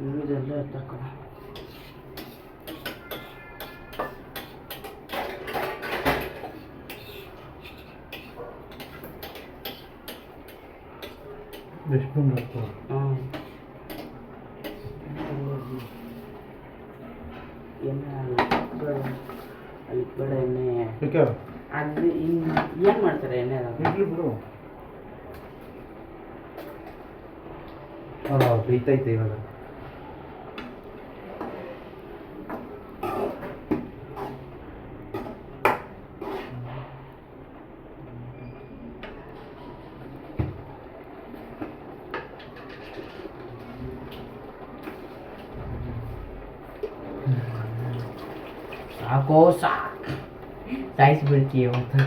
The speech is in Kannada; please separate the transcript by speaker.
Speaker 1: ಇದೆಲ್ಲ ತಕ್ಕ
Speaker 2: ಎಷ್ಟು
Speaker 1: ಹಾಂ ಎಣ್ಣೆ ಅಲ್ಲಿ ಬೇಡ ಎಣ್ಣೆ ಅದು ಇನ್ನು ಏನು ಮಾಡ್ತಾರೆ ಎಣ್ಣೆ
Speaker 2: ಇಡ್ಲಿ ಬಿಡು. ಬೇಯ್ತೈತೆ ಇವಾಗ.
Speaker 1: ಸಾಕೋ ಸಾಯಿಸ್ಬಿಡ್ತೀಯ ಮತ್ತು